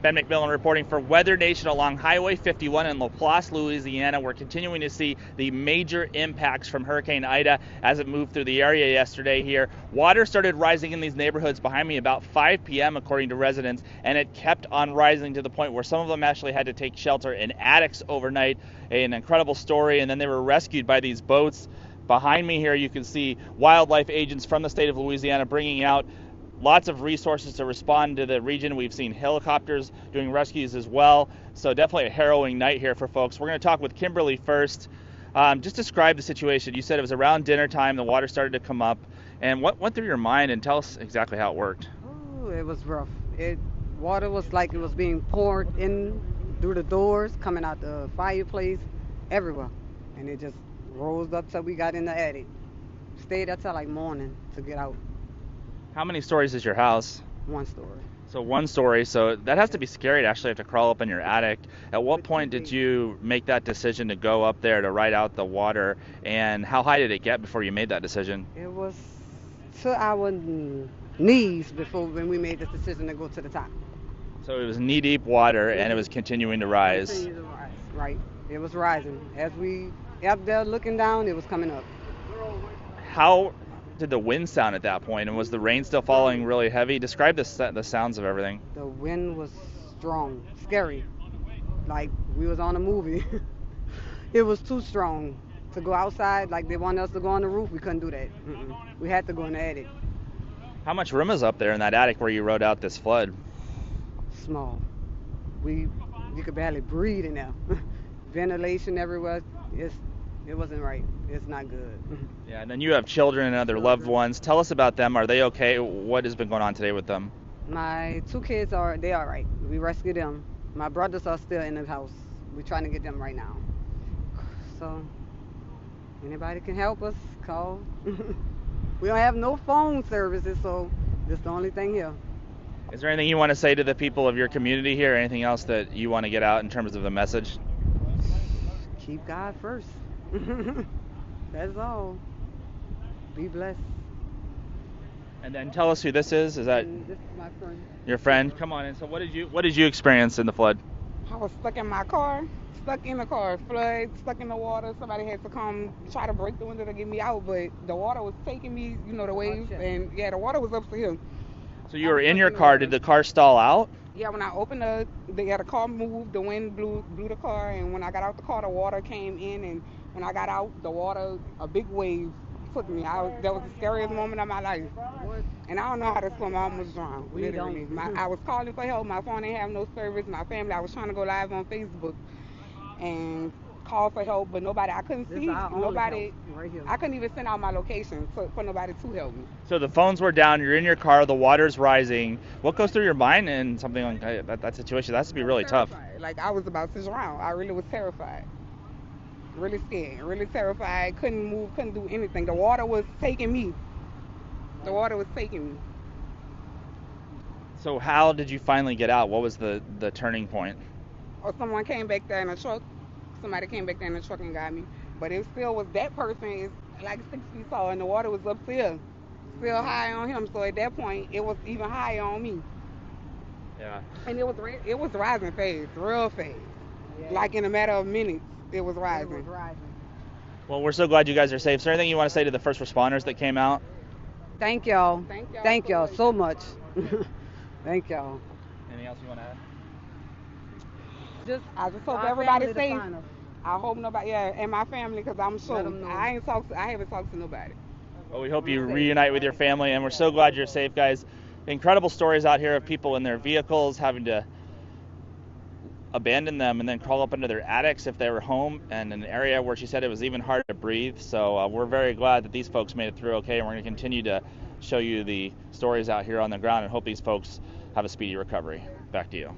Ben McMillan reporting for Weather Nation along Highway 51 in LaPlace, Louisiana. We're continuing to see the major impacts from Hurricane Ida as it moved through the area yesterday here. Water started rising in these neighborhoods behind me about 5 p.m. according to residents, and it kept on rising to the point where some of them actually had to take shelter in attics overnight. An incredible story, and then they were rescued by these boats. Behind me here you can see wildlife agents from the state of Louisiana bringing out lots of resources to respond to the region. We've seen helicopters doing rescues as well. So definitely a harrowing night here for folks. We're going to talk with Kimberly first. Just describe the situation. You said it was around dinner time. The water started to come up. And what went through your mind? And tell us exactly how it worked. Oh, it was rough. Water was like it was being poured in through the doors, coming out the fireplace, everywhere. And it just rose up till we got in the attic. Stayed there till like morning to get out. How many stories is your house? One story. So one story. So that has to be scary to actually have to crawl up in your attic. At what point did you make that decision to go up there to ride out the water? And how high did it get before you made that decision? It was to our knees before when we made the decision to go to the top. So it was knee-deep water, and it was continuing to rise. Continuing to rise, right. It was rising. As we up there looking down, it was coming up. How did the wind sound at that point, and was the rain still falling really heavy? Describe the sounds of everything. The wind was strong, scary, like we was on a movie. It was too strong to go outside. Like they wanted us to go on the roof, we couldn't do that. We had to go in the attic. How much room is up there in that attic where you rode out this flood? Small. You could barely breathe in there. Ventilation everywhere. It wasn't right. It's not good. Yeah, and then you have children and other loved ones. Tell us about them. Are they okay? What has been going on today with them? My two kids they all right. We rescued them. My brothers are still in the house. We're trying to get them right now. So, anybody can help us, call. We don't have no phone services, so this is the only thing here. Is there anything you want to say to the people of your community here? Anything else that you want to get out in terms of a message? Keep God first. That's all. Be blessed. And then tell us who this is. Is that this is my friend? Your friend? Come on in. So what did you experience in the flood? I was stuck in my car, stuck in the car, flood, stuck in the water. Somebody had to come try to break the window to get me out, but the water was taking me, the waves, and yeah, the water was up to here. So you were in your car. Did the car stall out? Yeah, when I opened the car moved, the wind blew the car, and when I got out the car, the water came in, and when I got out, the water, a big wave took me. That was the scariest moment of my life. And I don't know how to swim. I almost drowned. Literally. I was calling for help. My phone didn't have no service. My family, I was trying to go live on Facebook and call for help, but nobody. I couldn't see nobody. Right here. I couldn't even send out my location for nobody to help me. So the phones were down. You're in your car. The water's rising. What goes through your mind in something like that situation? That has to be really tough. Like I was about to drown. I really was terrified. Really scared. Really terrified. Couldn't move. Couldn't do anything. The water was taking me. The water was taking me. So how did you finally get out? What was the turning point? Or someone came back there in a truck. Somebody came back there in the truck and got me. But it still was, that person is like 6 feet tall and the water was up there. Still high on him. So at that point, it was even higher on me. Yeah. And it was rising fast, real fast. Yeah. Like in a matter of minutes, it was rising. It was rising. Well, we're so glad you guys are safe. Is there anything you want to say to the first responders that came out? Thank y'all. Thank y'all so much. Thank y'all. Anything else you want to add? I just hope everybody's safe. I hope nobody, and my family, because I'm sure I haven't talked to nobody. Well, we hope you reunite with your family, and we're so glad you're safe, guys. Incredible stories out here of people in their vehicles having to abandon them and then crawl up into their attics if they were home, and in an area where she said it was even hard to breathe. So we're very glad that these folks made it through okay, and we're going to continue to show you the stories out here on the ground and hope these folks have a speedy recovery. Back to you.